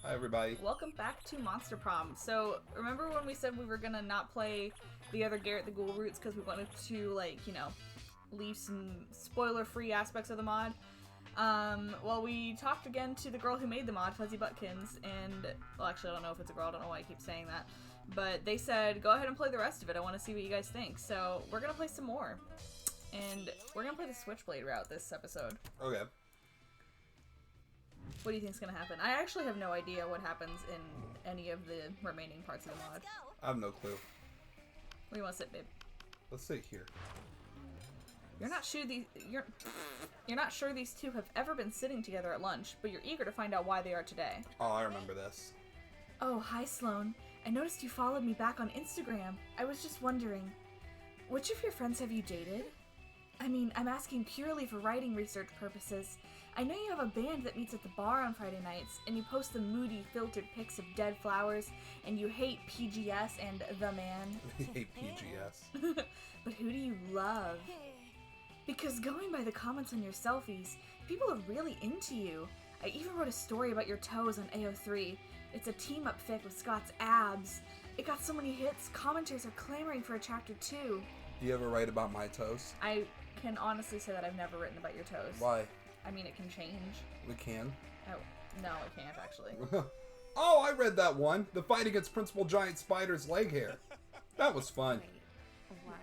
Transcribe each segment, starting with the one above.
Hi, everybody. Welcome back to Monster Prom. So, remember when we said we were gonna not play the other Garret the Ghoul routes because we wanted to, leave some spoiler-free aspects of the mod? Well, we talked again to the girl who made the mod, Fuzzybuttkins, and, well, actually, I don't know if it's a girl, I don't know why I keep saying that, but they said, go ahead and play the rest of it, I want to see what you guys think. So, we're gonna play some more, and we're gonna play the Switchblade route this episode. Okay. What do you think's gonna happen? I actually have no idea what happens in any of the remaining parts of the mod. I have no clue. Where do you want to sit, babe? Let's sit here. You're not sure these two have ever been sitting together at lunch, but you're eager to find out why they are today. Oh, I remember this. Oh, hi Sloan. I noticed you followed me back on Instagram. I was just wondering, which of your friends have you dated? I mean, I'm asking purely for writing research purposes. I know you have a band that meets at the bar on Friday nights, and you post the moody, filtered pics of dead flowers, and you hate PGS and The Man. I hate PGS. But who do you love? Because going by the comments on your selfies, people are really into you. I even wrote a story about your toes on AO3. It's a team-up fic with Scott's abs. It got so many hits, commenters are clamoring for a chapter 2. Do you ever write about my toes? I can honestly say that I've never written about your toes. Why? I mean, it can change. We can. Oh, no, it can't, actually. Oh, I read that one. The fight against Principal Giant Spider's leg hair. That was fun. What?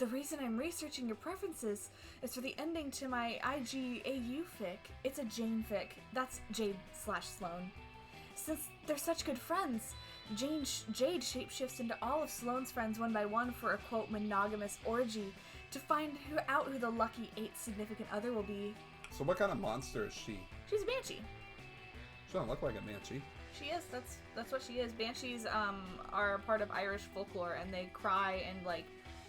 The reason I'm researching your preferences is for the ending to my IGAU fic. It's a Jane fic. That's Jade/Sloan. Since they're such good friends, Jade shapeshifts into all of Sloane's friends one by one for a, quote, monogamous orgy to find out who the lucky 8th significant other will be. So what kind of monster is she? She's a banshee. She doesn't look like a banshee. She is. That's what she is. Banshees are part of Irish folklore, and they cry and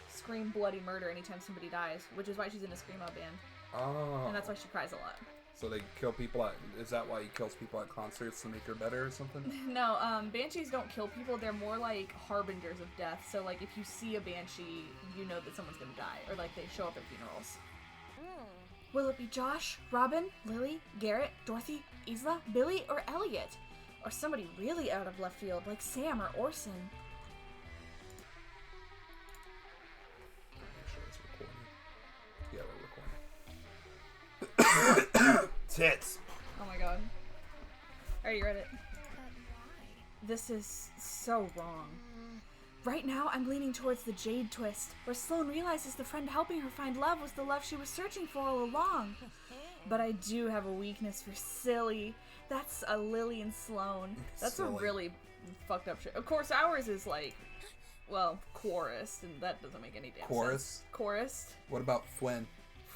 scream bloody murder anytime somebody dies, which is why she's in a screamo band. Oh. And that's why she cries a lot. So they kill people is that why he kills people at concerts to make her better or something? No, banshees don't kill people, they're more like harbingers of death. So if you see a banshee, you know that someone's gonna die, or they show up at funerals. Will it be Josh, Robin, Lily, Garret, Dorothy, Isla, Billy, or Elliot? Or somebody really out of left field, like Sam or Orson? Make sure it's recording. Yeah, we're recording. Tits! Oh my god. Alright, you read it? This is so wrong. Right now, I'm leaning towards the Jade twist, where Sloan realizes the friend helping her find love was the love she was searching for all along. But I do have a weakness for silly. That's a Lily and Sloan. That's silly. A really fucked up shit. Of course, ours is chorus, and that doesn't make any damn sense. Chorus? What about Fwyn?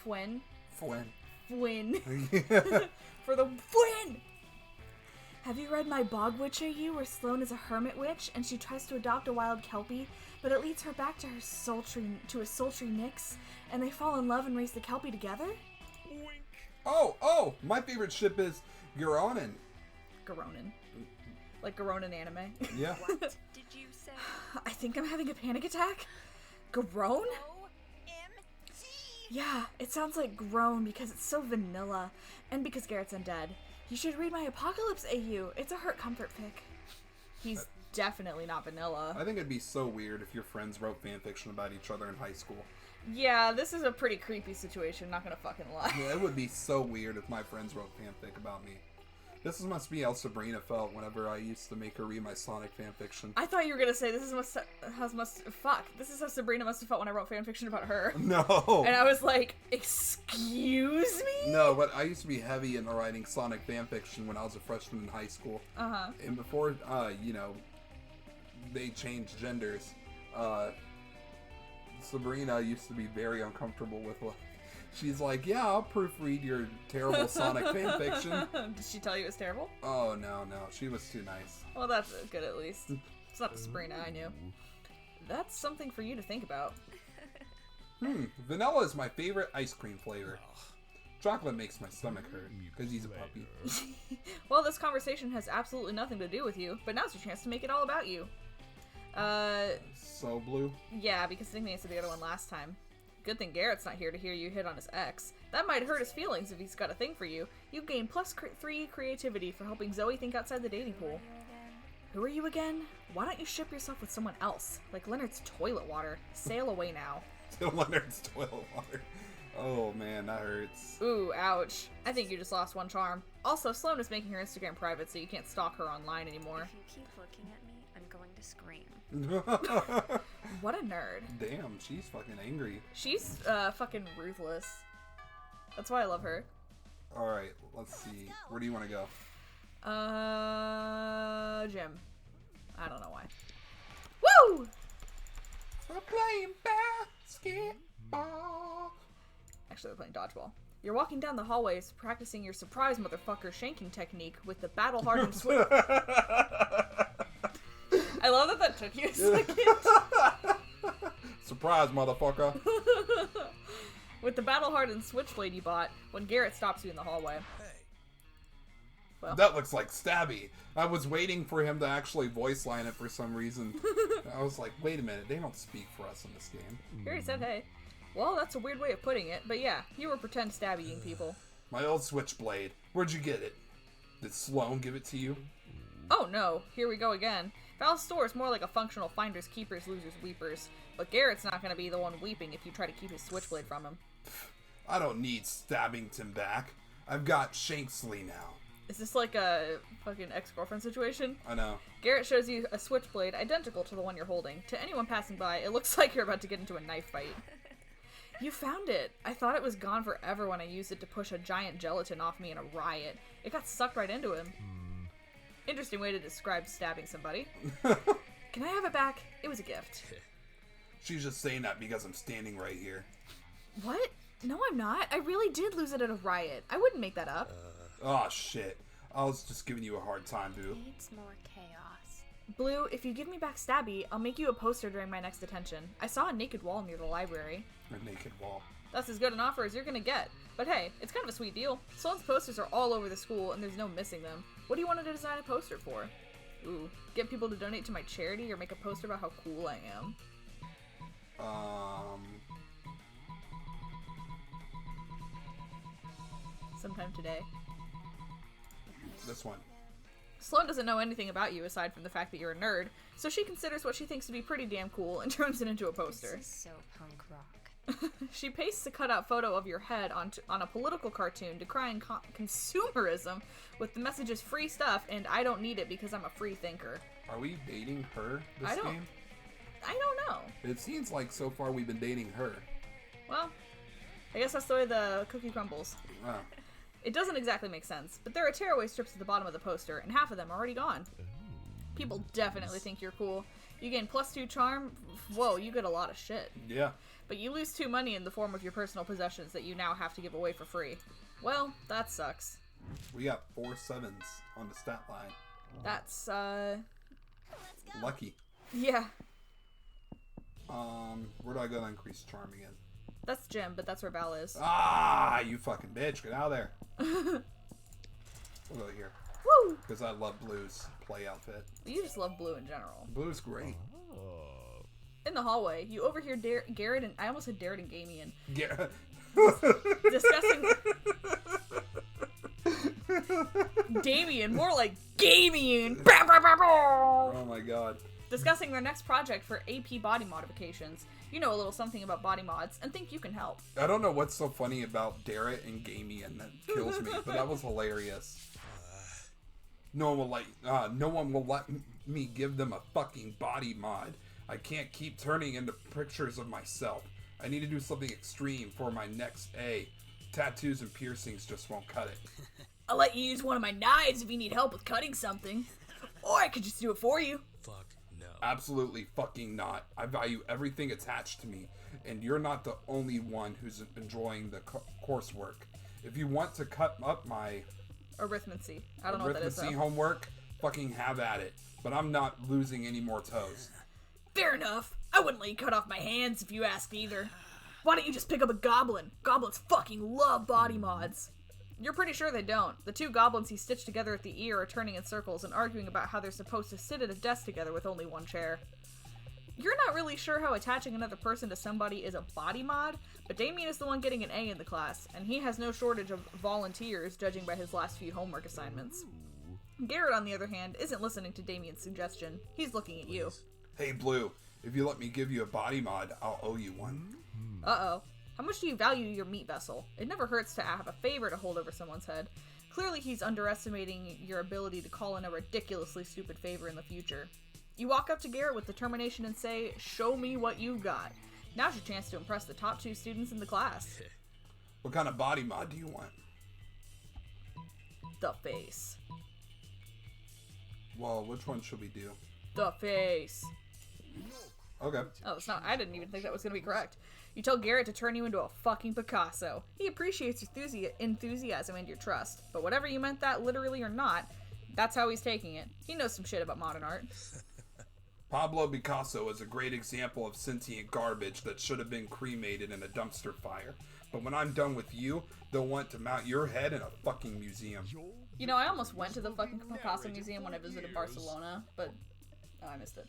Fwyn? Fwyn. Fwyn. For the Fwyn! Have you read my Bog Witch AU, where Sloan is a hermit witch and she tries to adopt a wild kelpie, but it leads her back to a sultry Nyx, and they fall in love and raise the kelpie together? Wink. Oh! My favorite ship is Garonin. Garonin. Like Garonin anime. Yeah. What did you say? I think I'm having a panic attack. Garone? OMG! Yeah, it sounds like groan because it's so vanilla, and because Garrett's undead. You should read my Apocalypse AU. It's a hurt comfort fic. He's definitely not vanilla. I think it'd be so weird if your friends wrote fanfiction about each other in high school. Yeah, this is a pretty creepy situation, not gonna fucking lie. Yeah, it would be so weird if my friends wrote fanfic about me. This must be how Sabrina felt whenever I used to make her read my Sonic fanfiction. I thought you were gonna say this is This is how Sabrina must have felt when I wrote fanfiction about her. No. And I was like, excuse me? No, but I used to be heavy into writing Sonic fanfiction when I was a freshman in high school. Uh-huh. And before, they changed genders, Sabrina used to be very uncomfortable with she's like, yeah, I'll proofread your terrible Sonic fanfiction. Did she tell you it was terrible? Oh, no. She was too nice. Well, that's good at least. It's not the Sabrina I knew. That's something for you to think about. Vanilla is my favorite ice cream flavor. Chocolate makes my stomach hurt, because he's a puppy. Well, this conversation has absolutely nothing to do with you, but now's your chance to make it all about you. So blue? Yeah, because I think they answered the other one last time. Good thing Garrett's not here to hear you hit on his ex. That might hurt his feelings if he's got a thing for you. You gain +3 creativity for helping Zoe think outside the dating pool. Who are you again? Why don't you ship yourself with someone else? Like Leonard's toilet water. Sail away now. Leonard's toilet water. Oh man, that hurts. Ooh, ouch. I think you just lost one charm. Also, Sloan is making her Instagram private so you can't stalk her online anymore. If you keep looking at me, I'm going to scream. What a nerd. Damn, she's fucking angry. She's fucking ruthless. That's why I love her. Alright, let's see. Where do you want to go? Gym. I don't know why. Woo! We're playing basketball. Actually, we're playing dodgeball. You're walking down the hallways practicing your surprise motherfucker shanking technique with the battle-hardened switch. I love that took you a second. Surprise, motherfucker. With the battle-hardened switchblade you bought when Garret stops you in the hallway. Well. That looks like Stabby. I was waiting for him to actually voice line it for some reason. I was like, wait a minute, they don't speak for us in this game. Here he said hey. Well, that's a weird way of putting it, but yeah, you were pretend stabbying people. My old switchblade. Where'd you get it? Did Sloan give it to you? Oh no, here we go again. Val's store is more like a functional finders, keepers, losers, weepers. But Garrett's not going to be the one weeping if you try to keep his switchblade from him. I don't need Stabbington back. I've got Shanksley now. Is this like a fucking ex-girlfriend situation? I know. Garret shows you a switchblade identical to the one you're holding. To anyone passing by, it looks like you're about to get into a knife fight. You found it! I thought it was gone forever when I used it to push a giant gelatin off me in a riot. It got sucked right into him. Interesting way to describe stabbing somebody. Can I have it back? It was a gift. She's just saying that because I'm standing right here. What? No, I'm not. I really did lose it at a riot. I wouldn't make that up. Oh, shit. I was just giving you a hard time, Boo. Needs more chaos. Blue, if you give me back Stabby, I'll make you a poster during my next detention. I saw a naked wall near the library. A naked wall. That's as good an offer as you're gonna get. But hey, it's kind of a sweet deal. Sloan's posters are all over the school, and there's no missing them. What do you want to design a poster for? Ooh, get people to donate to my charity or make a poster about how cool I am? Sometime today. This one. Sloan doesn't know anything about you aside from the fact that you're a nerd, so she considers what she thinks to be pretty damn cool and turns it into a poster. This is so punk rock. She pastes a cutout photo of your head on a political cartoon decrying consumerism with the messages free stuff and I don't need it because I'm a free thinker. Are we dating her this I don't game? know. It seems like so far we've been dating her. Well, I guess that's the way the cookie crumbles. Oh. It doesn't exactly make sense, but there are tearaway strips at the bottom of the poster, and half of them are already gone. People definitely think you're cool. You gain +2 charm. Whoa, you get a lot of shit. Yeah. But you lose 2 money in the form of your personal possessions that you now have to give away for free. Well, that sucks. We got 4 sevens on the stat line. That's, Lucky. yeah. Where do I go to increase charm again? That's Jim, but that's where Val is. Ah, you fucking bitch. Get out of there. We'll go here. Woo! Because I love Blue's play outfit. You just love blue in general. Blue's great. In the hallway, you overhear Garret and... I almost said Darren and Gamian. Discussing... Damien, more like Gamian. Oh my god. Discussing their next project for AP body modifications. You know a little something about body mods and think you can help. I don't know what's so funny about Garret and Gamian that kills me, but that was hilarious. No one will let me give them a fucking body mod. I can't keep turning into pictures of myself. I need to do something extreme for my next A. Tattoos and piercings just won't cut it. I'll let you use one of my knives if you need help with cutting something. Or I could just do it for you. Fuck no. Absolutely fucking not. I value everything attached to me, and you're not the only one who's enjoying the coursework. If you want to cut up my Arithmancy. I don't know what that is, though. homework, fucking have at it. But I'm not losing any more toes. Fair enough. I wouldn't let you cut off my hands if you asked either. Why don't you just pick up a goblin? Goblins fucking love body mods. You're pretty sure they don't. The 2 goblins he stitched together at the ear are turning in circles and arguing about how they're supposed to sit at a desk together with only 1 chair. You're not really sure how attaching another person to somebody is a body mod, but Damien is the one getting an A in the class, and he has no shortage of volunteers judging by his last few homework assignments. Garret, on the other hand, isn't listening to Damien's suggestion. He's looking at you. Hey, Blue, if you let me give you a body mod, I'll owe you one. Uh-oh. How much do you value your meat vessel? It never hurts to have a favor to hold over someone's head. Clearly he's underestimating your ability to call in a ridiculously stupid favor in the future. You walk up to Garret with determination and say, "Show me what you've got." Now's your chance to impress the top 2 students in the class. What kind of body mod do you want? The face. Well, which one should we do? The face. Okay. Oh, it's not. I didn't even think that was going to be correct. You tell Garret to turn you into a fucking Picasso. He appreciates your enthusiasm and your trust. But whatever you meant that literally or not, that's how he's taking it. He knows some shit about modern art. Pablo Picasso is a great example of sentient garbage that should have been cremated in a dumpster fire. But when I'm done with you, they'll want to mount your head in a fucking museum. You know, I almost went to the fucking Picasso Museum when I visited Barcelona, but I missed it.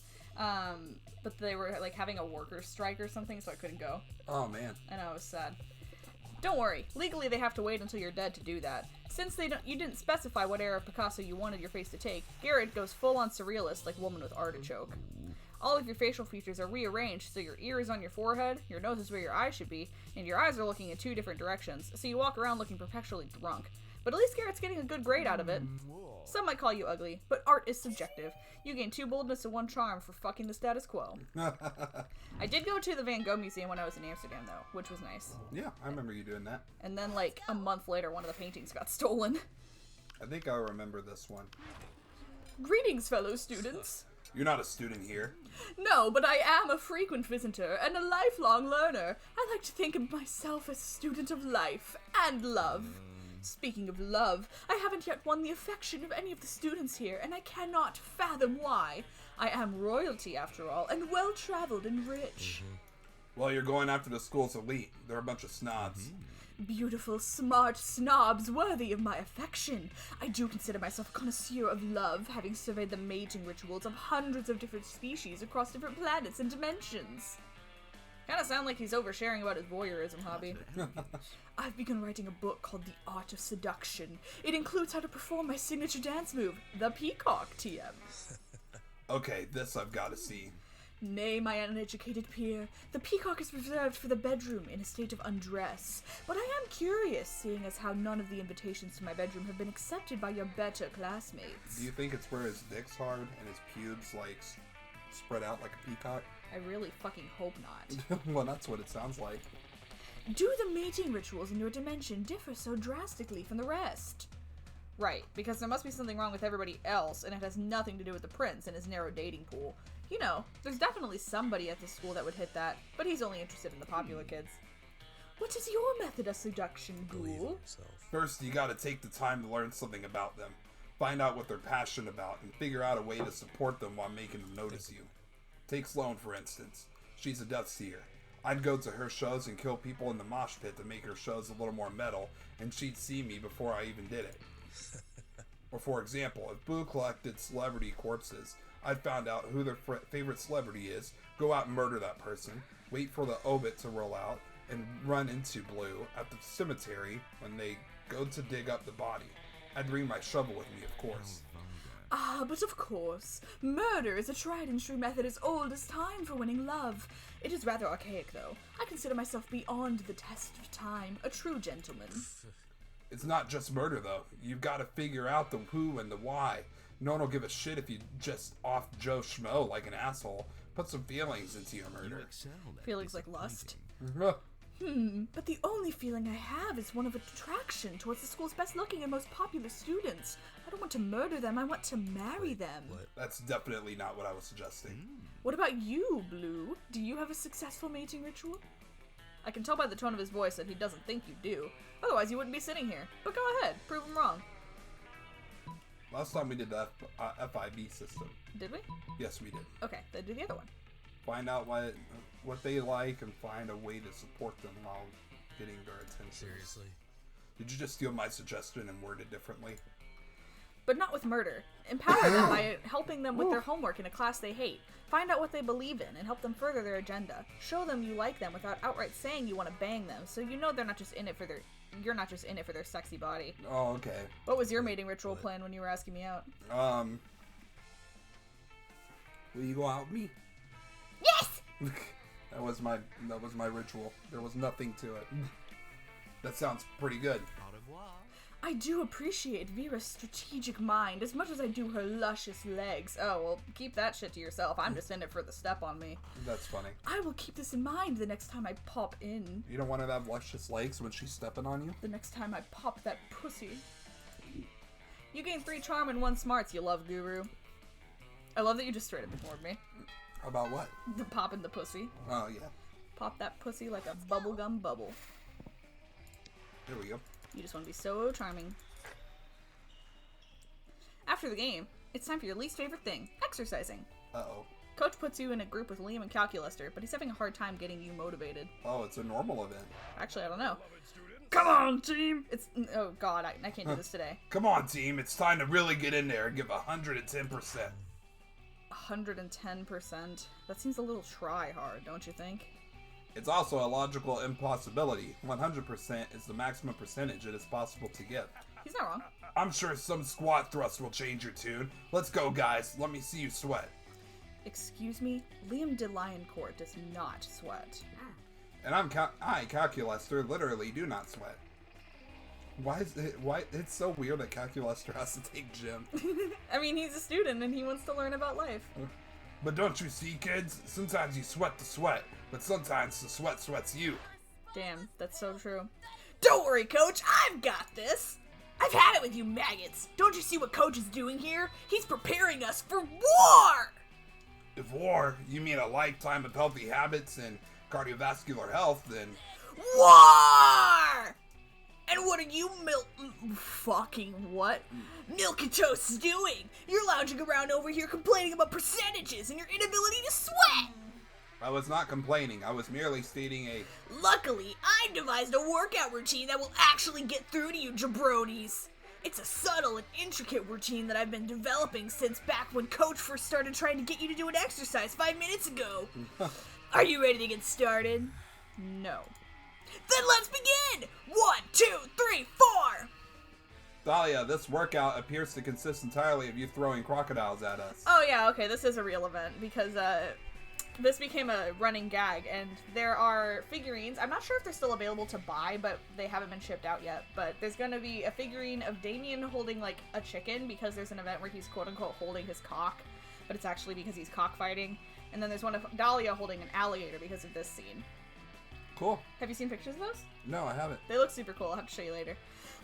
But they were like having a workers' strike or something, so I couldn't go. Oh, man. I know, it was sad. Don't worry, legally they have to wait until you're dead to do that. Since you didn't specify what era of Picasso you wanted your face to take, Garret goes full-on surrealist like Woman with Artichoke. All of your facial features are rearranged so your ear is on your forehead, your nose is where your eyes should be, and your eyes are looking in 2 different directions, so you walk around looking perpetually drunk. But at least Garrett's getting a good grade out of it. Some might call you ugly, but art is subjective. You gain 2 boldness and 1 charm for fucking the status quo. I did go to the Van Gogh Museum when I was in Amsterdam, though, which was nice. Yeah, I remember you doing that. And then, like, a month later, one of the paintings got stolen. I think I remember this one. Greetings, fellow students. You're not a student here. No, but I am a frequent visitor and a lifelong learner. I like to think of myself as a student of life and love. Speaking of love, I haven't yet won the affection of any of the students here, and I cannot fathom why. I am royalty, after all, and well-traveled and rich. Well, you're going after the school's elite. They're a bunch of snobs. Beautiful, smart snobs worthy of my affection. I do consider myself a connoisseur of love, having surveyed the mating rituals of hundreds of different species across different planets and dimensions. Kinda sound like he's oversharing about his voyeurism hobby. I've begun writing a book called The Art of Seduction. It includes how to perform my signature dance move, the Peacock TM. Okay, this I've got to see. Nay, my uneducated peer, the peacock is reserved for the bedroom in a state of undress. But I am curious, seeing as how none of the invitations to my bedroom have been accepted by your better classmates. Do you think it's where his dick's hard and his pubes, like, spread out like a peacock? I really fucking hope not. Well, that's what it sounds like. Do the mating rituals in your dimension differ so drastically from the rest? Right, because there must be something wrong with everybody else, and it has nothing to do with the prince and his narrow dating pool. You know, there's definitely somebody at the school that would hit that, but he's only interested in the popular kids. What is your method of seduction, Ghoul? First, you gotta take the time to learn something about them. Find out what they're passionate about, and figure out a way to support them while making them notice you. Take Sloane, for instance. She's a Death Seer. I'd go to her shows and kill people in the mosh pit to make her shows a little more metal, and she'd see me before I even did it. Or for example, if Boo collected celebrity corpses, I'd found out who their favorite celebrity is, go out and murder that person, wait for the obit to roll out, and run into Blue at the cemetery when they go to dig up the body. I'd bring my shovel with me, of course. Ah, but of course. Murder is a tried and true method as old as time for winning love. It is rather archaic, though. I consider myself beyond the test of time, a true gentleman. It's not just murder, though. You've got to figure out the who and the why. No one will give a shit if you just off Joe Schmo like an asshole. Put some feelings into your murder. Feelings like lust? But the only feeling I have is one of attraction towards the school's best looking and most popular students. I don't want to murder them, I want to marry them. That's definitely not what I was suggesting. What about you, Blue? Do you have a successful mating ritual? I can tell by the tone of his voice that he doesn't think you do. Otherwise, you wouldn't be sitting here. But go ahead, prove him wrong. Last time we did the FIB system. Did we? Yes, we did. Okay, then do the other one. Find out what they like and find a way to support them while getting their attention. Seriously? Did you just steal my suggestion and word it differently? But not with murder. Empower them by helping them with their homework in a class they hate. Find out what they believe in and help them further their agenda. Show them you like them without outright saying you want to bang them, so you know they're not just in it for their... You're not just in it for their sexy body. Oh, okay. What was your mating ritual plan when you were asking me out? Will you go out with me? Yes! That was my ritual. There was nothing to it. That sounds pretty good. I do appreciate Vera's strategic mind as much as I do her luscious legs. Oh, well, keep that shit to yourself. I'm just in it for the step on me. That's funny. I will keep this in mind the next time I pop in. You don't want to have luscious legs when she's stepping on you? The next time I pop that pussy. You gain 3 charm and 1 smarts, you love guru. I love that you just straight up ignored me. About what? The popping the pussy. Oh, yeah. Pop that pussy like a bubblegum bubble. There we go. You just want to be so charming. After the game, it's time for your least favorite thing, exercising. Uh-oh. Coach puts you in a group with Liam and Calculuster, but he's having a hard time getting you motivated. Oh, it's a normal event. Actually, I don't know. Come on, team! Oh god, I can't do this today. Come on, team. It's time to really get in there and give 110%. 110%? That seems a little try-hard, don't you think? It's also a logical impossibility. 100% is the maximum percentage it is possible to get. He's not wrong. I'm sure some squat thrust will change your tune. Let's go, guys. Let me see you sweat. Excuse me? Liam de Lioncourt does not sweat. And I, Calculuster, literally do not sweat. Why it's so weird that Calculuster has to take gym. I mean, he's a student and he wants to learn about life. But don't you see, kids? Sometimes you sweat the sweat, but sometimes the sweat sweats you. Damn, that's so true. Don't worry, Coach. I've got this. I've had it with you maggots. Don't you see what Coach is doing here? He's preparing us for war! If war, you mean a lifetime of healthy habits and cardiovascular health, then... War! And what are you fucking what? Milk and Toast is doing? You're lounging around over here complaining about percentages and your inability to sweat! I was not complaining. I was merely stating a... Luckily, I devised a workout routine that will actually get through to you jabronis. It's a subtle and intricate routine that I've been developing since back when Coach first started trying to get you to do an exercise 5 minutes ago. Are you ready to get started? No. Then let's begin! 1, 2, 3, 4! Dahlia, this workout appears to consist entirely of you throwing crocodiles at us. Oh yeah, okay, this is a real event because this became a running gag, and there are figurines. I'm not sure if they're still available to buy, but they haven't been shipped out yet. But there's going to be a figurine of Damien holding, like, a chicken because there's an event where he's quote-unquote holding his cock, but it's actually because he's cockfighting. And then there's one of Dahlia holding an alligator because of this scene. Cool. Have you seen pictures of those? No, I haven't. They look super cool. I'll have to show you later.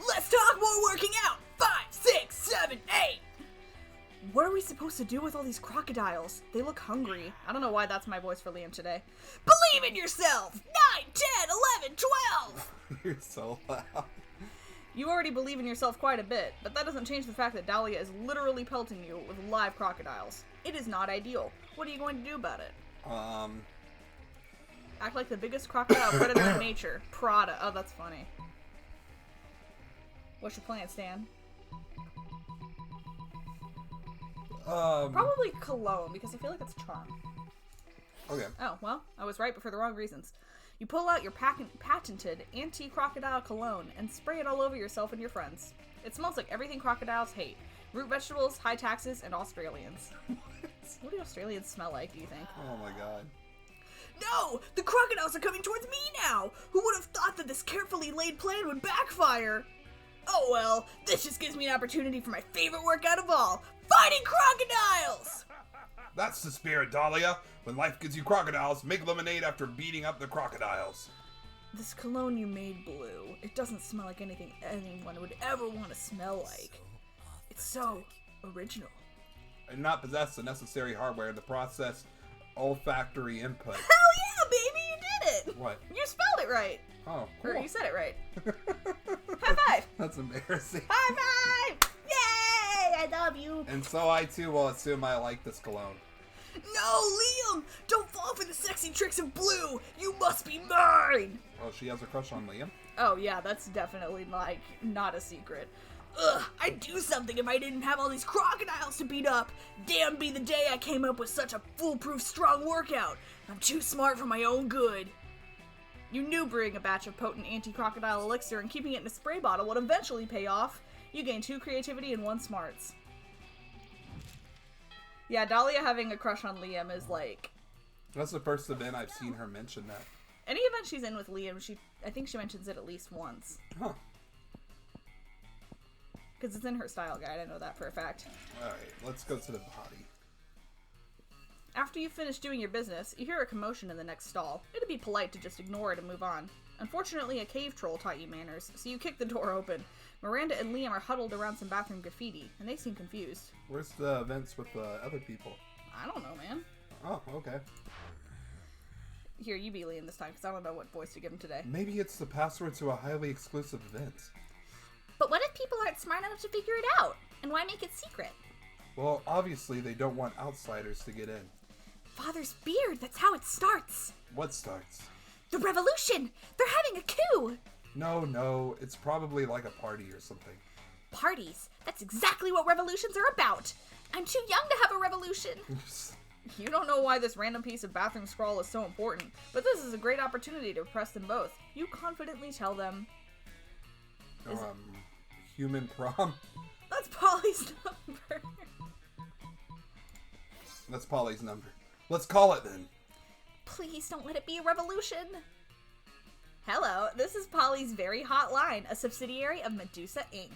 Let's talk more working out! 5, 6, 7, 8! What are we supposed to do with all these crocodiles? They look hungry. I don't know why that's my voice for Liam today. Believe in yourself! 9, 10, 11, 12! You're so loud. You already believe in yourself quite a bit, but that doesn't change the fact that Dahlia is literally pelting you with live crocodiles. It is not ideal. What are you going to do about it? Act like the biggest crocodile predator in nature. Prada. Oh, that's funny. What's your plan, Stan? Probably cologne, because I feel like it's charm. Okay. Oh, well, I was right, but for the wrong reasons. You pull out your patented anti-crocodile cologne and spray it all over yourself and your friends. It smells like everything crocodiles hate. Root vegetables, high taxes, and Australians. What do Australians smell like, do you think? Oh my god. No! The crocodiles are coming towards me now! Who would have thought that this carefully laid plan would backfire? Oh well, this just gives me an opportunity for my favorite workout of all, fighting crocodiles! That's the spirit, Dahlia. When life gives you crocodiles, make lemonade after beating up the crocodiles. This cologne you made, Blue, it doesn't smell like anything anyone would ever want to smell like. It's so original. And not possess the necessary hardware to process olfactory input. Hell yeah, baby, you did it! What? You spelled it right. Oh, cool. Or you said it right. High five! That's embarrassing. High five! Yay! I love you. And so I too will assume I like this cologne. No, Liam! Don't fall for the sexy tricks of Blue! You must be mine! Oh, she has a crush on Liam? Oh yeah, that's definitely, like, not a secret. Ugh, I'd do something if I didn't have all these crocodiles to beat up. Damn be the day I came up with such a foolproof strong workout. I'm too smart for my own good. You knew brewing a batch of potent anti-crocodile elixir and keeping it in a spray bottle would eventually pay off. You gain 2 creativity and 1 smarts. Yeah, Dahlia having a crush on Liam is like... That's the first event I've seen her mention that. Any event she's in with Liam, I think she mentions it at least once. Huh. Because it's in her style guide, I know that for a fact. Alright, let's go to the body. After you finish doing your business, you hear a commotion in the next stall. It'd be polite to just ignore it and move on. Unfortunately, a cave troll taught you manners, so you kick the door open. Miranda and Liam are huddled around some bathroom graffiti, and they seem confused. Where's the events with the other people? I don't know, man. Oh, okay. Here, you be Liam this time, because I don't know what voice to give him today. Maybe it's the password to a highly exclusive event. But what if people aren't smart enough to figure it out? And why make it secret? Well, obviously they don't want outsiders to get in. Father's beard, that's how it starts. What starts? The revolution! They're having a coup! No, it's probably like a party or something. Parties? That's exactly what revolutions are about! I'm too young to have a revolution! You don't know why this random piece of bathroom scrawl is so important, but this is a great opportunity to impress them both. You confidently tell them... Human prom? That's Polly's number. That's Polly's number. Let's call it then. Please don't let it be a revolution. Hello, this is Polly's Very Hot Line, a subsidiary of Medusa Inc.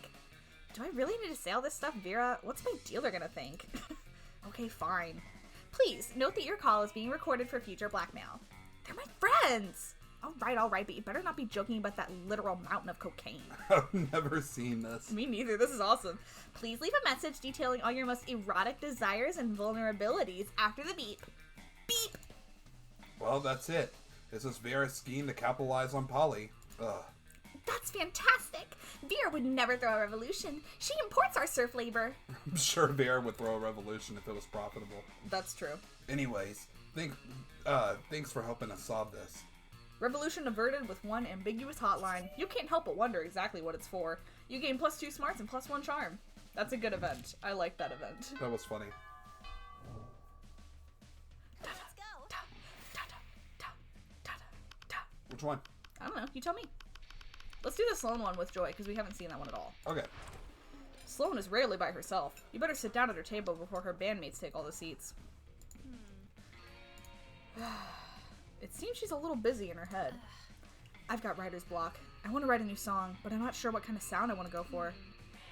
Do I really need to say all this stuff, Vera? What's my dealer gonna think? Okay, fine. Please, note that your call is being recorded for future blackmail. They're my friends! Alright, but you better not be joking about that literal mountain of cocaine. I've never seen this. Me neither, this is awesome. Please leave a message detailing all your most erotic desires and vulnerabilities after the beep. Beep! Well, that's it. This is Vera's scheme to capitalize on Polly. Ugh. That's fantastic! Vera would never throw a revolution. She imports our surf labor. I'm sure Vera would throw a revolution if it was profitable. That's true. Anyways, thanks for helping us solve this. Revolution averted with one ambiguous hotline. You can't help but wonder exactly what it's for. You gain +2 smarts and +1 charm. That's a good event. I like that event. That was funny. Let's go. Which one? I don't know. You tell me. Let's do the Sloan one with Joy, because we haven't seen that one at all. Okay. Sloan is rarely by herself. You better sit down at her table before her bandmates take all the seats. It seems she's a little busy in her head. I've got writer's block. I want to write a new song, but I'm not sure what kind of sound I want to go for.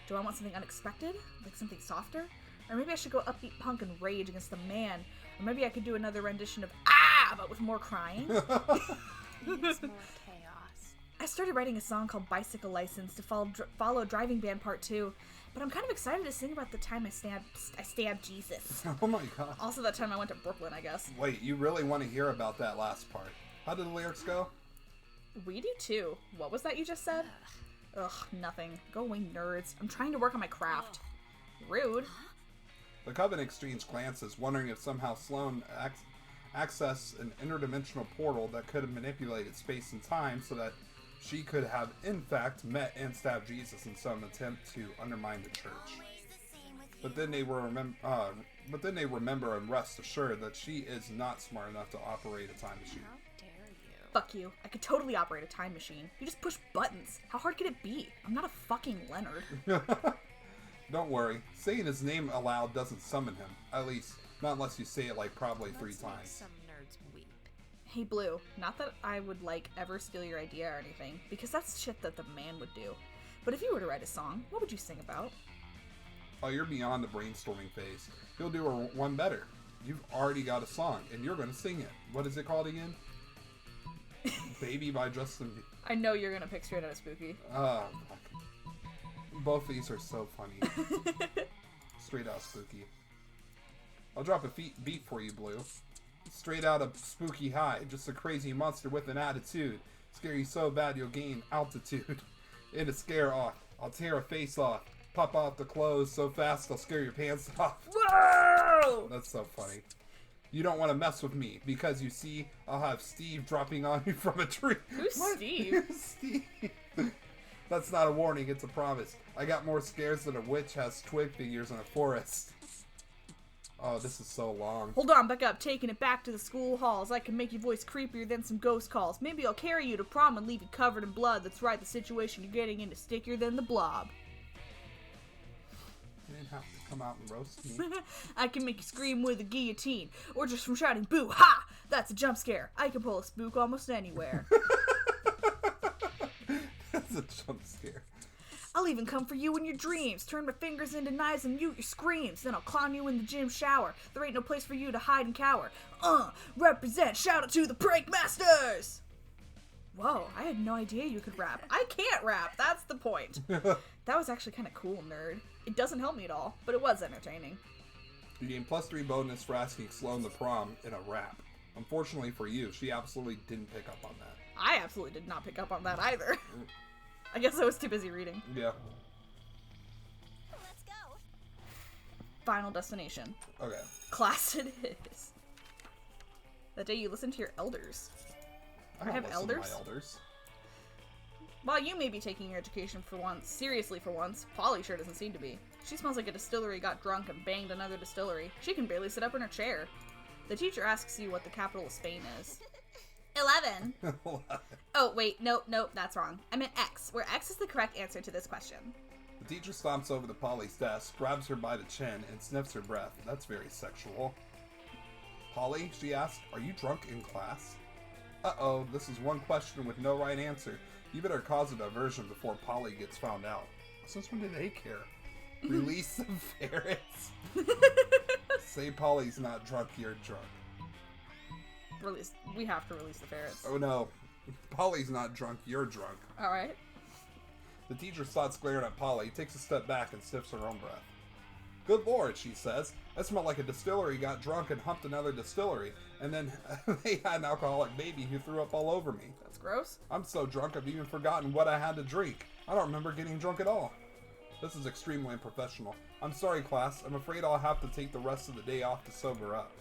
Do I want something unexpected? Like something softer? Or maybe I should go upbeat punk and rage against the man. Or maybe I could do another rendition of Ah! But with more crying. Needs more chaos. I started writing a song called Bicycle License to follow Driving Band Part 2, but I'm kind of excited to sing about the time I stabbed Jesus. Oh my god. Also that time I went to Brooklyn, I guess. Wait, you really want to hear about that last part? How did the lyrics go? We do too. What was that you just said? Ugh, nothing. Go away, nerds. I'm trying to work on my craft. Rude. The Coven exchanged glances, wondering if somehow Sloan accessed an interdimensional portal that could have manipulated space and time so that she could have, in fact, met and stabbed Jesus in some attempt to undermine the church. But then they remember and rest assured that she is not smart enough to operate a time machine. How dare you? Fuck you. I could totally operate a time machine. You just push buttons. How hard could it be? I'm not a fucking Leonard. Don't worry. Saying his name aloud doesn't summon him. At least, not unless you say it like probably 3 Let's make times. some nerds weep. Hey, Blue. Not that I would, ever steal your idea or anything, because that's shit that the man would do. But if you were to write a song, what would you sing about? Oh, you're beyond the brainstorming phase. You'll do one better. You've already got a song, and you're going to sing it. What is it called again? Baby by Justin Bieber. I know you're gonna pick Straight Outta Spooky. Oh, fuck. Both these are so funny. Straight Out Spooky. I'll drop a beat for you, Blue. Straight out of Spooky High. Just a crazy monster with an attitude. Scare you so bad you'll gain altitude. In a scare off. I'll tear a face off. Pop off the clothes so fast I'll scare your pants off. Whoa! That's so funny. You don't want to mess with me because you see, I'll have Steve dropping on you from a tree. Who's Steve? Steve. That's not a warning, it's a promise. I got more scares than a witch has twig fingers in a forest. Oh, this is so long. Hold on, back up. Taking it back to the school halls. I can make your voice creepier than some ghost calls. Maybe I'll carry you to prom and leave you covered in blood. That's right, the situation you're getting into stickier than the blob. You didn't have to come out and roast me. I can make you scream with a guillotine. Or just from shouting, boo, ha! That's a jump scare. I can pull a spook almost anywhere. That's a jump scare. I'll even come for you in your dreams. Turn my fingers into knives and mute your screams. Then I'll clown you in the gym shower. There ain't no place for you to hide and cower. Represent. Shout out to the prank masters. Whoa, I had no idea you could rap. I can't rap. That's the point. That was actually kind of cool, nerd. It doesn't help me at all, but it was entertaining. You gain +3 bonus for asking Sloan the prom in a rap. Unfortunately for you, she absolutely didn't pick up on that. I absolutely did not pick up on that either. I guess I was too busy reading. Yeah. Let's go. Final destination. Okay. Class it is. That day you listen to your elders. I have listen elders? To my elders. While you may be taking your education seriously for once, Polly sure doesn't seem to be. She smells like a distillery got drunk and banged another distillery. She can barely sit up in her chair. The teacher asks you what the capital of Spain is. 11. Oh, wait, nope, that's wrong. I meant X, where X is the correct answer to this question. The teacher stomps over to Polly's desk, grabs her by the chin, and sniffs her breath. That's very sexual. Polly, she asks, are you drunk in class? Uh-oh, this is one question with no right answer. You better cause a diversion before Polly gets found out. Since when did they care? Release the ferrets. Say Polly's not drunk, you're drunk. We have to release the ferrets. Oh no. Polly's not drunk, you're drunk. Alright. The teacher starts glaring at Polly, takes a step back, and sniffs her own breath. Good lord, she says. That smelled like a distillery got drunk and humped another distillery, and then they had an alcoholic baby who threw up all over me. That's gross. I'm so drunk I've even forgotten what I had to drink. I don't remember getting drunk at all. This is extremely unprofessional. I'm sorry, class. I'm afraid I'll have to take the rest of the day off to sober up.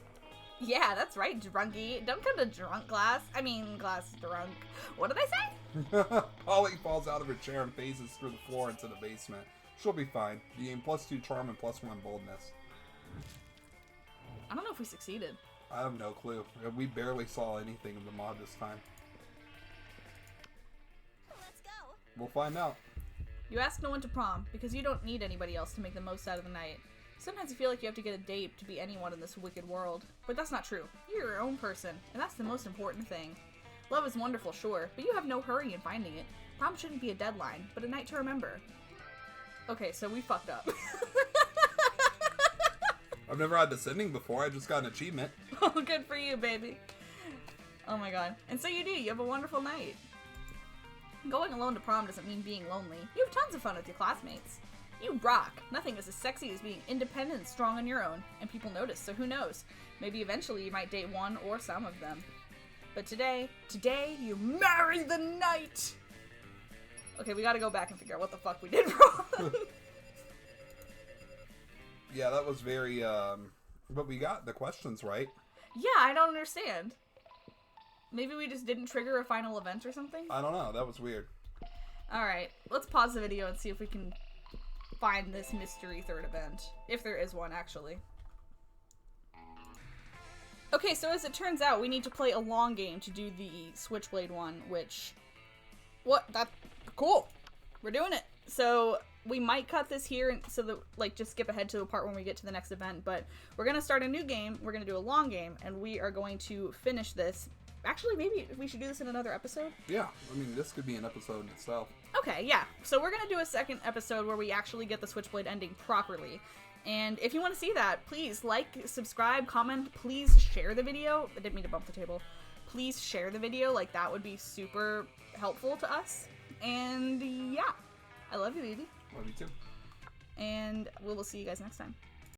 Yeah, that's right, drunkie. Don't come to drunk class. I mean, class drunk. What did I say? Polly falls out of her chair and phases through the floor into the basement. She'll be fine. You gain +2 charm and +1 boldness. I don't know if we succeeded. I have no clue. We barely saw anything of the mod this time. Let's go. We'll find out. You ask no one to prom because you don't need anybody else to make the most out of the night. Sometimes you feel like you have to get a date to be anyone in this wicked world. But that's not true. You're your own person, and that's the most important thing. Love is wonderful, sure, but you have no hurry in finding it. Prom shouldn't be a deadline, but a night to remember. Okay, so we fucked up. I've never had this ending before. I just got an achievement. Oh, good for you, baby. Oh my god. And so you do. You have a wonderful night. Going alone to prom doesn't mean being lonely. You have tons of fun with your classmates. You rock. Nothing is as sexy as being independent and strong on your own. And people notice, so who knows? Maybe eventually you might date one or some of them. But today, you marry the night! Okay, we gotta go back and figure out what the fuck we did wrong. Yeah, that was very, but we got the questions right. Yeah, I don't understand. Maybe we just didn't trigger a final event or something? I don't know, that was weird. Alright, let's pause the video and see if we can find this mystery third event. If there is one, actually. Okay, so as it turns out, we need to play a long game to do the Switchblade one, which... Cool! We're doing it! So, we might cut this here, and so that, like, just skip ahead to the part when we get to the next event, but we're gonna start a new game, we're gonna do a long game, and we are going to finish this. Actually, maybe we should do this in another episode? Yeah, I mean, this could be an episode in itself. Okay, yeah. So we're gonna do a second episode where we actually get the Switchblade ending properly. And if you want to see that, please like, subscribe, comment, please share the video. I didn't mean to bump the table. Please share the video, like that would be super helpful to us. And yeah, I love you, baby. Love you too. And we will see you guys next time.